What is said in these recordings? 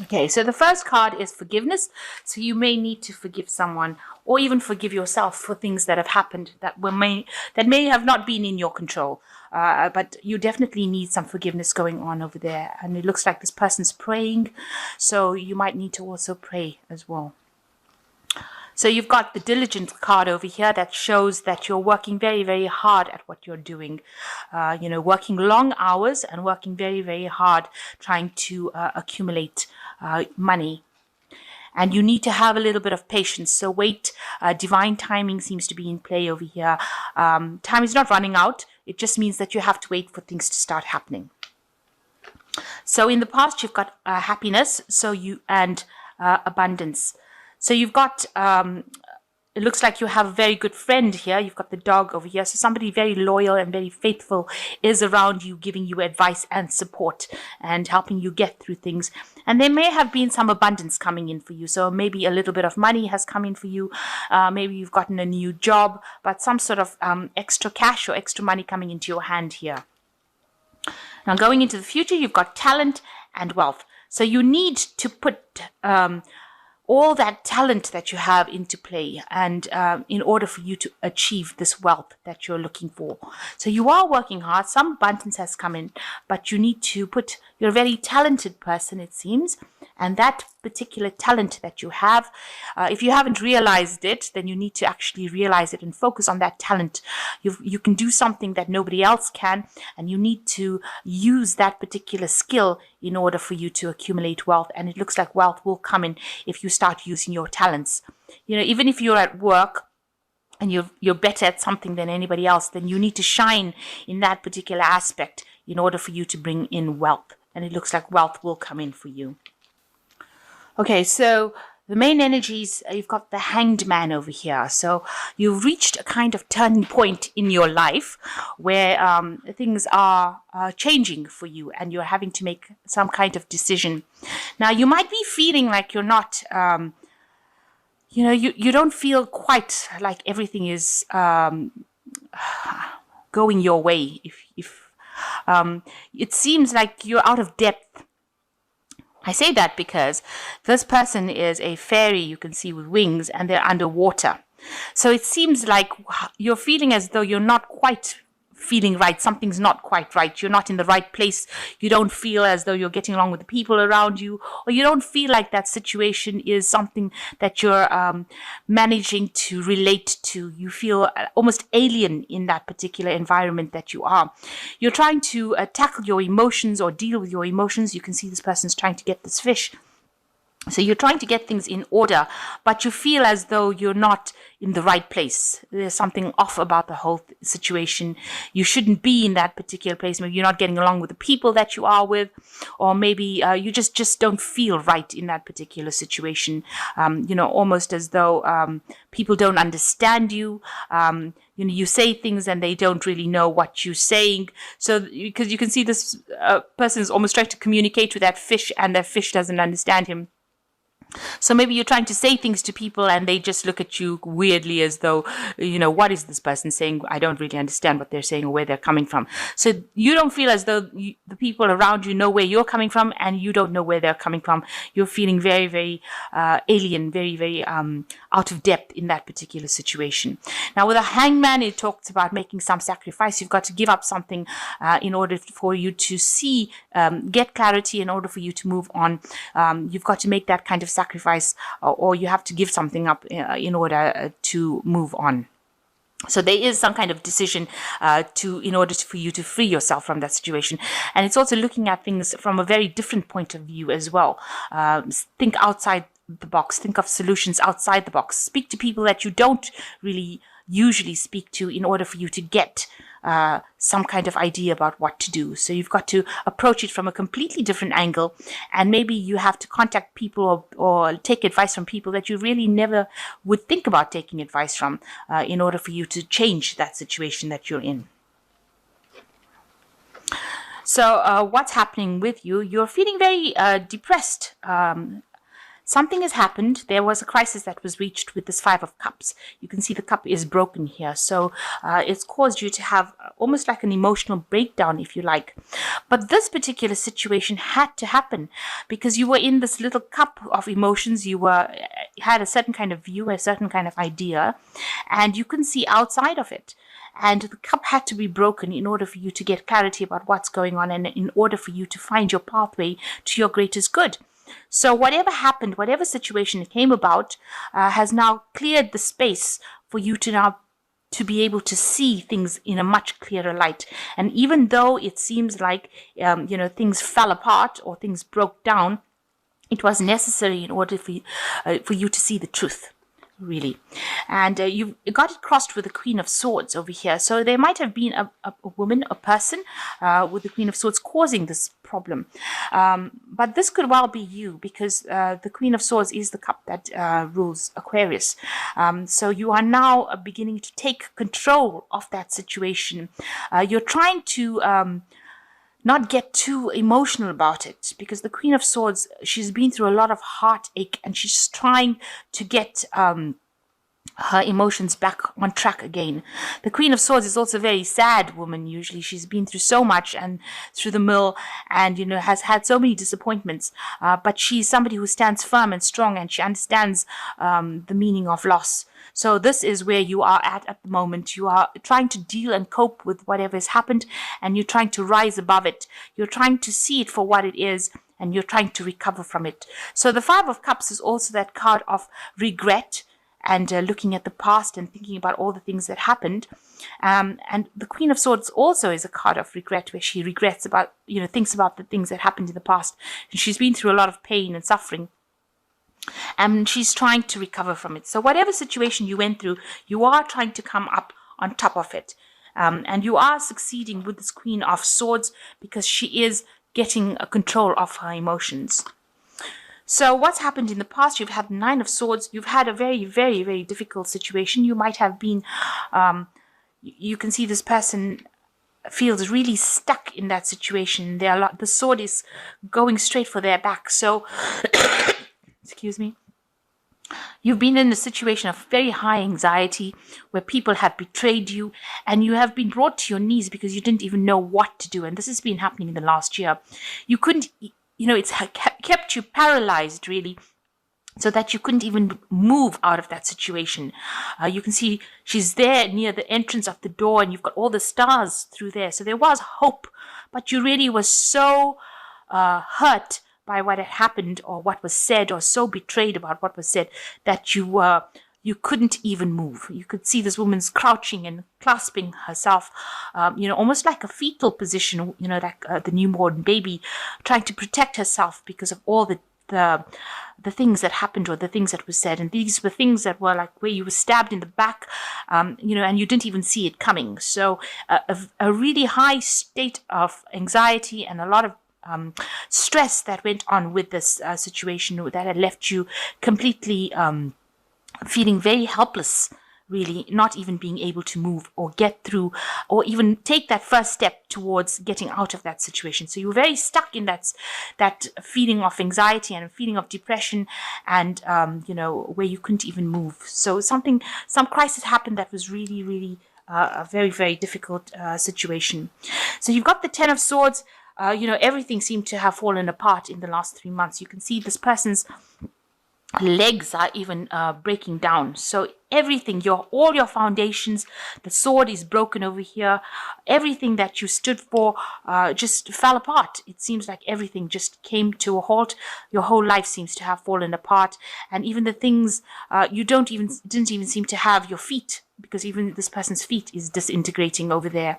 Okay, so the first card is forgiveness. So you may need to forgive someone or even forgive yourself for things that have happened that may have not been in your control. But you definitely need some forgiveness going on over there. And it looks like this person's praying. So you might need to also pray as well. So you've got the diligent card over here that shows that you're working very, very hard at what you're doing. Working long hours and working very, very hard trying to accumulate money. And you need to have a little bit of patience. So wait, divine timing seems to be in play over here. Time is not running out. It just means that you have to wait for things to start happening. So in the past, you've got happiness and abundance. So you've got, it looks like you have a very good friend here. You've got the dog over here. So somebody very loyal and very faithful is around you, giving you advice and support and helping you get through things. And there may have been some abundance coming in for you. So maybe a little bit of money has come in for you. Maybe you've gotten a new job, but some sort of extra cash or extra money coming into your hand here. Now going into the future, you've got talent and wealth. So you need to put all that talent that you have into play and in order for you to achieve this wealth that you're looking for. So you are working hard. Some abundance has come in, but you need to you're a very talented person, it seems. And that particular talent that you have, if you haven't realized it, then you need to actually realize it and focus on that talent. You can do something that nobody else can, and you need to use that particular skill in order for you to accumulate wealth. And it looks like wealth will come in if you start using your talents. Even if you're at work and you're better at something than anybody else, then you need to shine in that particular aspect in order for you to bring in wealth. And it looks like wealth will come in for you. Okay, so the main energies, you've got the Hanged Man over here. So you've reached a kind of turning point in your life where things are changing for you and you're having to make some kind of decision. Now, you might be feeling like you're not, you don't feel quite like everything is going your way. If it seems like you're out of depth. I say that because this person is a fairy you can see with wings and they're underwater. So it seems like you're feeling as though you're not quite feeling right. Something's not quite right. You're not in the right place. You don't feel as though you're getting along with the people around you, or you don't feel like that situation is something that you're managing to relate to. You feel almost alien in that particular environment that you are. You're trying to tackle your emotions or deal with your emotions. You can see this person's trying to get this fish. So you're trying to get things in order, but you feel as though you're not in the right place. There's something off about the whole situation. You shouldn't be in that particular place. Maybe you're not getting along with the people that you are with, or maybe you just don't feel right in that particular situation. Almost as though people don't understand you. You say things and they don't really know what you're saying. So because you can see this person is almost trying to communicate with that fish and that fish doesn't understand him. So maybe you're trying to say things to people and they just look at you weirdly as though, what is this person saying? I don't really understand what they're saying or where they're coming from. So you don't feel as though the people around you know where you're coming from and you don't know where they're coming from. You're feeling very, very alien, very, very out of depth in that particular situation. Now with a hangman, it talks about making some sacrifice. You've got to give up something in order for you to see, get clarity, in order for you to move on. You've got to make that kind of sacrifice, or you have to give something up in order to move on. So there is some kind of decision in order for you to free yourself from that situation. And it's also looking at things from a very different point of view as well. Think outside the box. Think of solutions outside the box. Speak to people that you don't really usually speak to in order for you to get some kind of idea about what to do. So you've got to approach it from a completely different angle, and maybe you have to contact people or take advice from people that you really never would think about taking advice from in order for you to change that situation that you're in. So what's happening with you? You're feeling very depressed. Something has happened. There was a crisis that was reached with this Five of Cups. You can see the cup is broken here. So it's caused you to have almost like an emotional breakdown, if you like. But this particular situation had to happen because you were in this little cup of emotions. You had a certain kind of view, a certain kind of idea, and you couldn't see outside of it. And the cup had to be broken in order for you to get clarity about what's going on and in order for you to find your pathway to your greatest good. So whatever happened, whatever situation came about, has now cleared the space for you to now to be able to see things in a much clearer light. And even though it seems like, things fell apart or things broke down, it was necessary in order for you to see the truth. Really. And you've got it crossed with the Queen of Swords over here. So there might have been a woman, a person with the Queen of Swords causing this problem. But this could well be you because the Queen of Swords is the cup that rules Aquarius. So you are now beginning to take control of that situation. You're trying to not get too emotional about it because the Queen of Swords, she's been through a lot of heartache and she's trying to get her emotions back on track again. The Queen of Swords is also a very sad woman usually. She's been through so much and through the mill and, has had so many disappointments. But she's somebody who stands firm and strong and she understands the meaning of loss. So this is where you are at the moment. You are trying to deal and cope with whatever has happened and you're trying to rise above it. You're trying to see it for what it is and you're trying to recover from it. So the Five of Cups is also that card of regret and looking at the past and thinking about all the things that happened. And the Queen of Swords also is a card of regret where she regrets about, thinks about the things that happened in the past. And she's been through a lot of pain and suffering. And she's trying to recover from it. So whatever situation you went through, you are trying to come up on top of it. And you are succeeding with this Queen of Swords because she is getting a control of her emotions. So what's happened in the past? You've had Nine of Swords. You've had a very, very, very difficult situation. You might have been, you can see this person feels really stuck in that situation. The sword is going straight for their back. So excuse me, you've been in a situation of very high anxiety where people have betrayed you and you have been brought to your knees because you didn't even know what to do. And this has been happening in the last year. You couldn't, it's kept you paralyzed really so that you couldn't even move out of that situation. You can see she's there near the entrance of the door and you've got all the stars through there. So there was hope, but you really was so hurt by what had happened or what was said or so betrayed about what was said that you couldn't even move. You could see this woman's crouching and clasping herself, almost like a fetal position, like the newborn baby trying to protect herself because of all the things that happened or the things that were said. And these were things that were like where you were stabbed in the back, and you didn't even see it coming. So a really high state of anxiety and a lot of stress that went on with this situation that had left you completely feeling very helpless, really, not even being able to move or get through or even take that first step towards getting out of that situation. So you were very stuck in that feeling of anxiety and a feeling of depression and, where you couldn't even move. So some crisis happened that was really, really a very, very difficult situation. So you've got the Ten of Swords. Everything seemed to have fallen apart in the last 3 months. You can see this person's legs are even breaking down. So everything, all your foundations, the sword is broken over here. Everything that you stood for just fell apart. It seems like everything just came to a halt. Your whole life seems to have fallen apart. And even the things you didn't even seem to have your feet, because even this person's feet is disintegrating over there.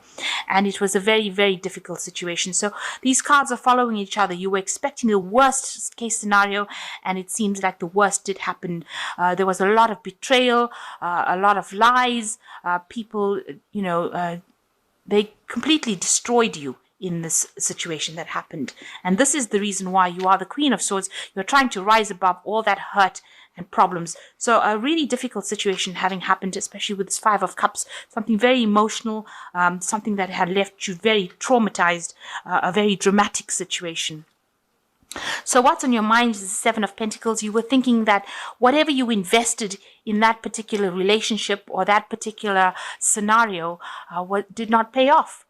And it was a very, very difficult situation. So these cards are following each other. You were expecting the worst case scenario, and it seems like the worst did happen. There was a lot of betrayal, a lot of lies. People, they completely destroyed you in this situation that happened. And this is the reason why you are the Queen of Swords. You're trying to rise above all that hurt and problems. So a really difficult situation having happened, especially with this Five of Cups, something very emotional, something that had left you very traumatized, a very dramatic situation. So what's on your mind is the Seven of Pentacles. You were thinking that whatever you invested in that particular relationship or that particular scenario did not pay off.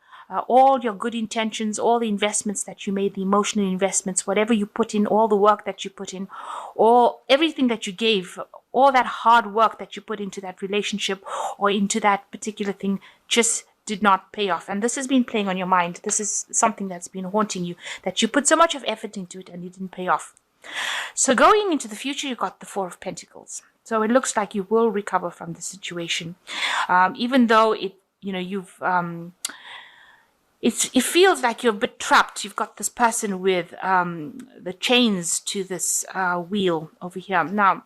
All your good intentions, all the investments that you made, the emotional investments, whatever you put in, all the work that you put in, all everything that you gave, all that hard work that you put into that relationship or into that particular thing just did not pay off. And this has been playing on your mind. This is something that's been haunting you, that you put so much of effort into it and it didn't pay off. So going into the future, you got the Four of Pentacles. So it looks like you will recover from the situation, even though it feels like you're a bit trapped. You've got this person with the chains to this wheel over here. Now,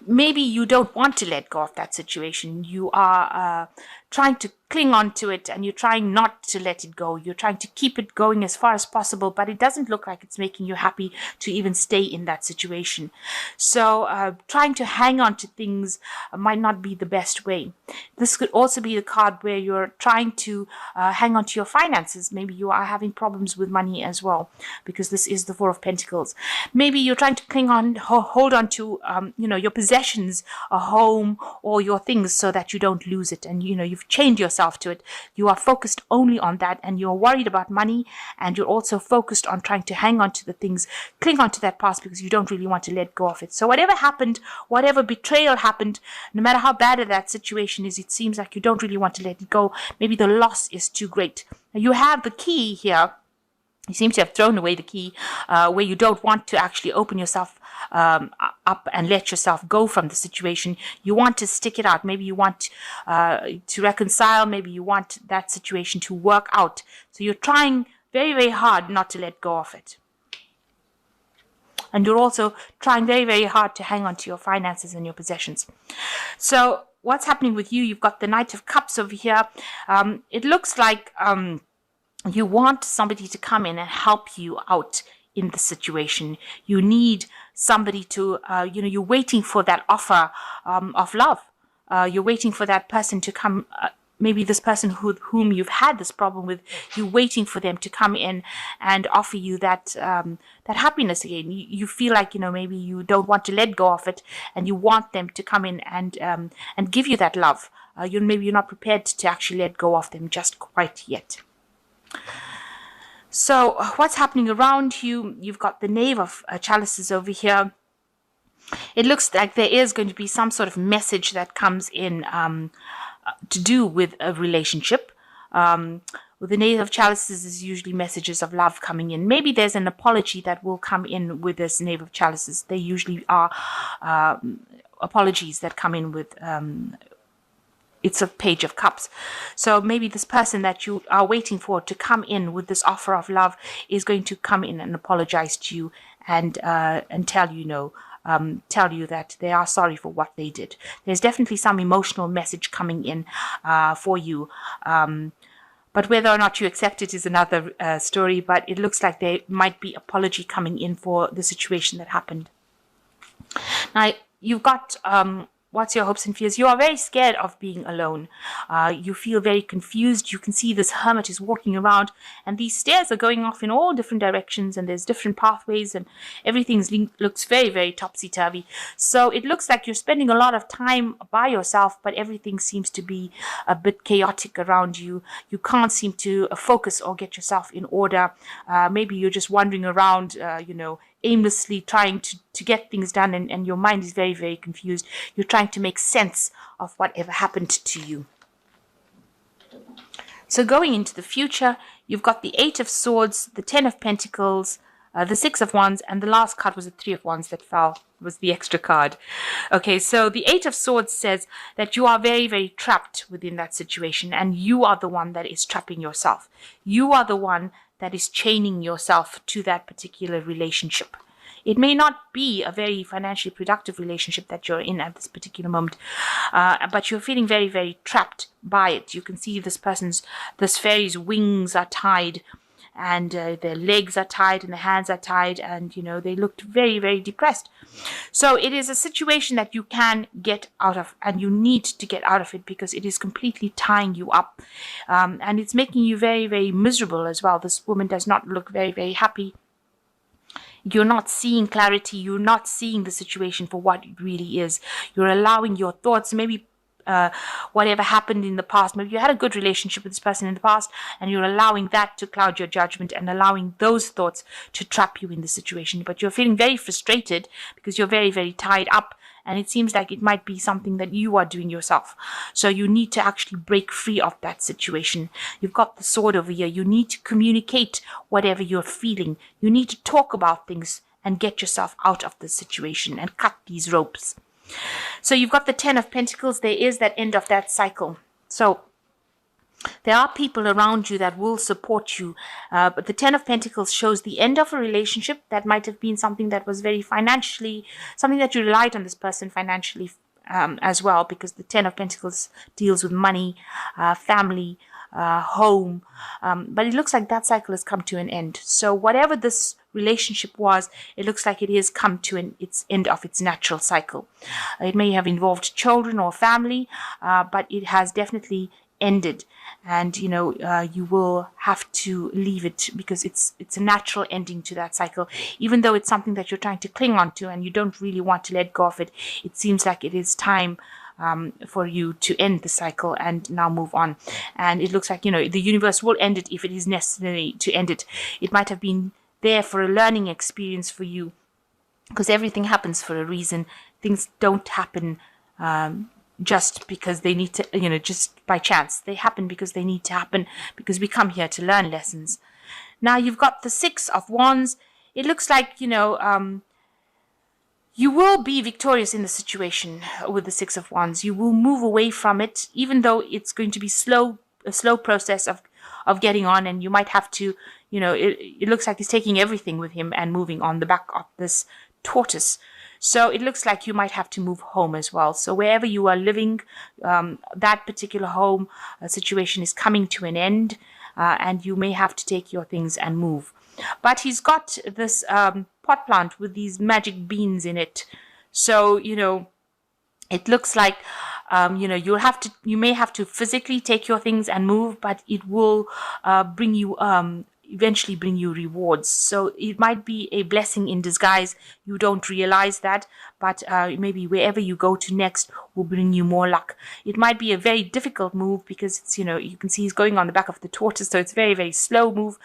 maybe you don't want to let go of that situation. You are trying to cling on to it and you're trying not to let it go. You're trying to keep it going as far as possible, but it doesn't look like it's making you happy to even stay in that situation. So trying to hang on to things might not be the best way. This could also be the card where you're trying to hang on to your finances. Maybe you are having problems with money as well, because this is the Four of Pentacles. Maybe you're trying to cling on, hold on to your possessions, a home or your things, so that you don't lose it. And you've chained yourself to it. You are focused only on that, and you're worried about money, and you're also focused on trying to hang on to the things, cling on to that past, because you don't really want to let go of it. So whatever happened, whatever betrayal happened, no matter how bad that situation is, it seems like you don't really want to let it go. Maybe the loss is too great. Now, you have the key here. You seem to have thrown away the key, where you don't want to actually open yourself up and let yourself go from the situation. You want to stick it out. Maybe you want to reconcile. Maybe you want that situation to work out. So you're trying very, very hard not to let go of it. And you're also trying very, very hard to hang on to your finances and your possessions. So what's happening with you? You've got the Knight of Cups over here. It looks like you want somebody to come in and help you out in the situation. You need somebody to, you're waiting for that offer of love. You're waiting for that person to come, maybe this person whom you've had this problem with, you're waiting for them to come in and offer you that that happiness again. You feel like, maybe you don't want to let go of it, and you want them to come in and give you that love. Maybe you're not prepared to actually let go of them just quite yet. So what's happening around you? You've got the Knave of Chalices over here. It looks like there is going to be some sort of message that comes in to do with a relationship. With the Knave of Chalices is usually messages of love coming in. Maybe there's an apology that will come in with this Knave of Chalices. They usually are apologies that come in with it's a Page of Cups. So maybe this person that you are waiting for to come in with this offer of love is going to come in and apologize to you and tell you that they are sorry for what they did. There's definitely some emotional message coming in for you. But whether or not you accept it is another story. But it looks like there might be apology coming in for the situation that happened. Now, you've got what's your hopes and fears? You are very scared of being alone. You feel very confused. You can see this hermit is walking around, and these stairs are going off in all different directions, and there's different pathways, and everything looks very, very topsy-turvy. So it looks like you're spending a lot of time by yourself, but everything seems to be a bit chaotic around you. You can't seem to focus or get yourself in order. Maybe you're just wandering around, aimlessly trying to get things done, and your mind is very, very confused. You're trying to make sense of whatever happened to you. So going into the future, you've got the Eight of Swords, the Ten of Pentacles, the Six of Wands, and the last card was the Three of Wands that fell, was the extra card. Okay, so the Eight of Swords says that you are very, very trapped within that situation, and you are the one that is trapping yourself. You are the one that is chaining yourself to that particular relationship. It may not be a very financially productive relationship that you're in at this particular moment, but you're feeling very, very trapped by it. You can see this fairy's wings are tied, and their legs are tied, and their hands are tied, and, they looked very, very depressed. So it is a situation that you can get out of, and you need to get out of it, because it is completely tying you up. And it's making you very, very miserable as well. This woman does not look very, very happy. You're not seeing clarity. You're not seeing the situation for what it really is. You're allowing your thoughts, maybe whatever happened in the past. Maybe you had a good relationship with this person in the past, and you're allowing that to cloud your judgment and allowing those thoughts to trap you in the situation. But you're feeling very frustrated because you're very, very tied up. And it seems like it might be something that you are doing yourself. So you need to actually break free of that situation. You've got the sword over here. You need to communicate whatever you're feeling. You need to talk about things and get yourself out of the situation and cut these ropes. So you've got the 10 of Pentacles. There is that end of that cycle. So there are people around you that will support you. But the 10 of Pentacles shows the end of a relationship that might have been something that was very financially, something that you relied on this person financially as well, because the 10 of Pentacles deals with money, family, home. But it looks like that cycle has come to an end. So whatever this relationship was, it looks like it has come to its end of its natural cycle. It may have involved children or family, but it has definitely ended, and you will have to leave it because it's a natural ending to that cycle. Even though it's something that you're trying to cling on to and you don't really want to let go of it, it seems like it is time for you to end the cycle and now move on. And it looks like the universe will end it if it is necessary to end it. It might have been there for a learning experience for you, because everything happens for a reason. Things don't happen just because they need to, just by chance. They happen because they need to happen, because we come here to learn lessons. Now you've got the 6 of Wands. It looks like, you will be victorious in the situation with the 6 of Wands. You will move away from it, even though it's going to be a slow process of getting on, and you might have to, it looks like he's taking everything with him and moving on the back of this tortoise. So it looks like you might have to move home as well. So wherever you are living, that particular home situation is coming to an end, and you may have to take your things and move. But he's got this pot plant with these magic beans in it. So, it looks like, you may have to physically take your things and move, but it will eventually bring you rewards. So it might be a blessing in disguise. You don't realize that, but maybe wherever you go to next will bring you more luck. It might be a very difficult move because it's, you can see he's going on the back of the tortoise, so it's a very, very slow move,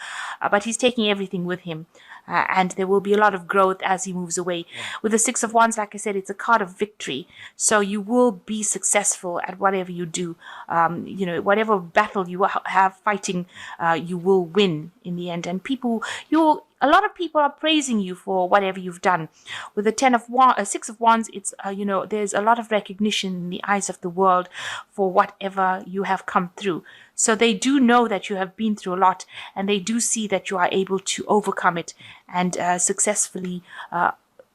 but he's taking everything with him. And there will be a lot of growth as he moves away. With the 6 of Wands, like I said, it's a card of victory. So you will be successful at whatever you do. Whatever battle you have fighting, you will win in the end. And a lot of people are praising you for whatever you've done. With the 6 of Wands, it's there's a lot of recognition in the eyes of the world for whatever you have come through. So they do know that you have been through a lot, and they do see that you are able to overcome it and successfully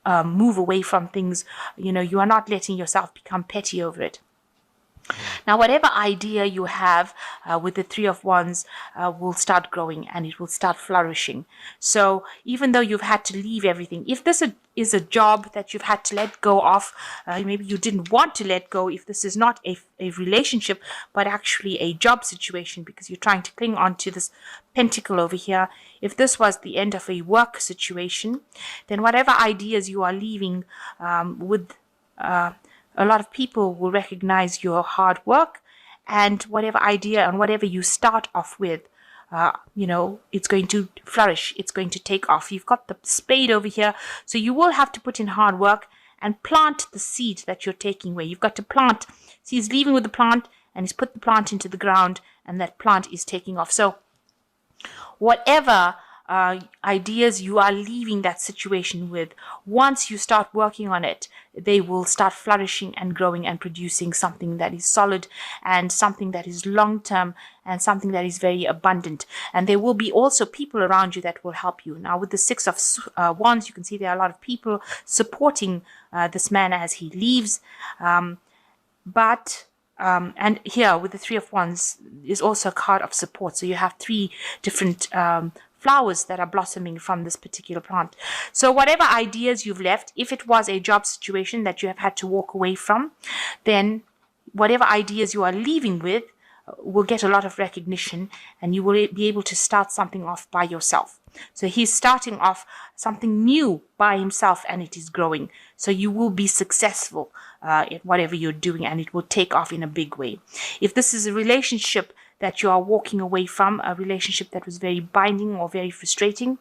move away from things. You are not letting yourself become petty over it. Now, whatever idea you have with the 3 of Wands will start growing, and it will start flourishing. So even though you've had to leave everything, if this is a job that you've had to let go of, maybe you didn't want to let go, if this is not a relationship, but actually a job situation, because you're trying to cling on to this pentacle over here, if this was the end of a work situation, then whatever ideas you are leaving with a lot of people will recognize your hard work, and whatever idea and whatever you start off with, it's going to flourish. It's going to take off. You've got the spade over here, so you will have to put in hard work and plant the seed that you're taking away. You've got to plant. See, he's leaving with the plant, and he's put the plant into the ground, and that plant is taking off. So whatever ideas you are leaving that situation with, once you start working on it, they will start flourishing and growing and producing something that is solid and something that is long-term and something that is very abundant. And there will be also people around you that will help you. Now, with the 6 of Wands, you can see there are a lot of people supporting this man as he leaves. And here with the 3 of Wands is also a card of support. So you have 3 different flowers that are blossoming from this particular plant. So whatever ideas you've left, if it was a job situation that you have had to walk away from, then whatever ideas you are leaving with will get a lot of recognition, and you will be able to start something off by yourself. So he's starting off something new by himself, and it is growing. So you will be successful in whatever you're doing, and it will take off in a big way. If this is a relationship that you are walking away from, a relationship that was very binding or very frustrating,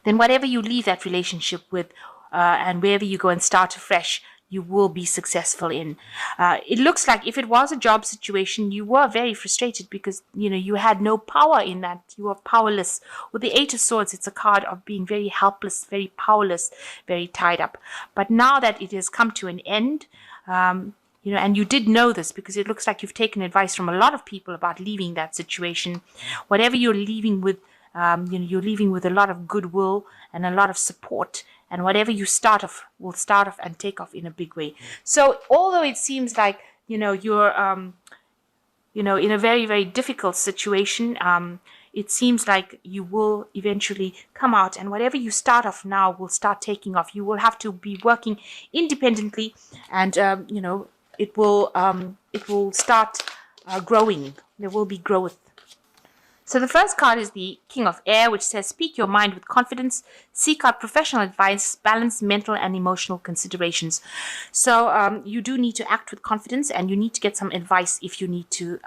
then whatever you leave that relationship with, and wherever you go and start afresh, you will be successful in. It looks like if it was a job situation, you were very frustrated because, you had no power in that. You were powerless. With the Eight of Swords, it's a card of being very helpless, very powerless, very tied up. But now that it has come to an end, and you did know this because it looks like you've taken advice from a lot of people about leaving that situation. Whatever you're leaving with, you're leaving with a lot of goodwill and a lot of support. And whatever you start off will start off and take off in a big way. So although it seems like, you're, in a very, very difficult situation, it seems like you will eventually come out, and whatever you start off now will start taking off. You will have to be working independently, and, it will start growing. There will be growth. So the first card is the King of Air, which says, speak your mind with confidence, seek out professional advice, balance mental and emotional considerations. So you do need to act with confidence, and you need to get some advice if you need to.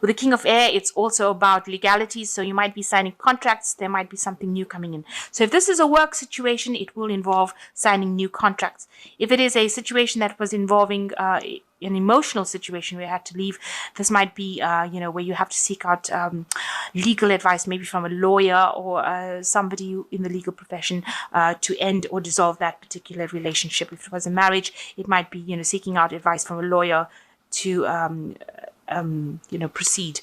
With the King of Air, it's also about legalities. So you might be signing contracts. There might be something new coming in. So if this is a work situation, it will involve signing new contracts. If it is a situation that was involving an emotional situation where you had to leave, this might be, where you have to seek out legal advice, maybe from a lawyer or somebody in the legal profession to end or dissolve that particular relationship. If it was a marriage, it might be, seeking out advice from a lawyer to, proceed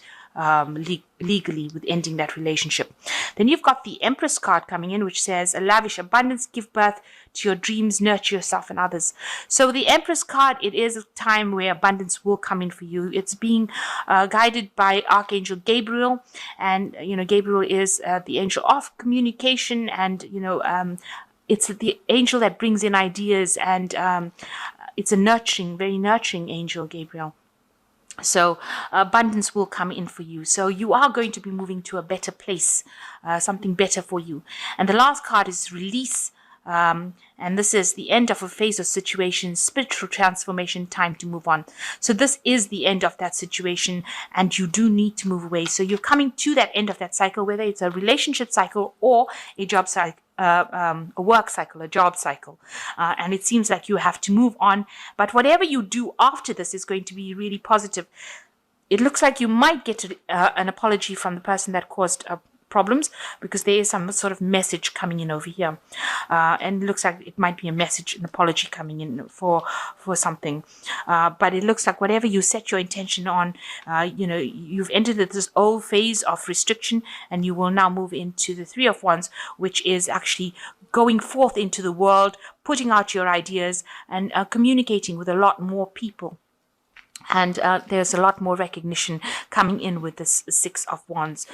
legally with ending that relationship. Then you've got the Empress card coming in, which says, a lavish abundance, give birth to your dreams, nurture yourself and others. So the Empress card, it is a time where abundance will come in for you. It's being guided by Archangel Gabriel, and Gabriel is the angel of communication, and it's the angel that brings in ideas, and it's a very nurturing angel, Gabriel. So abundance will come in for you. So you are going to be moving to a better place, something better for you. And the last card is release. And this is the end of a phase or situation, spiritual transformation, time to move on. So this is the end of that situation, and you do need to move away. So you're coming to that end of that cycle, whether it's a relationship cycle or a job cycle. A work cycle, a job cycle, and it seems like you have to move on. But whatever you do after this is going to be really positive. It looks like you might get an apology from the person that caused problems, because there is some sort of message coming in over here, and it looks like it might be a message, an apology coming in for something, but it looks like whatever you set your intention on, you've entered this old phase of restriction, and you will now move into the Three of Wands, which is actually going forth into the world, putting out your ideas, and communicating with a lot more people. And there's a lot more recognition coming in with this Six of Wands.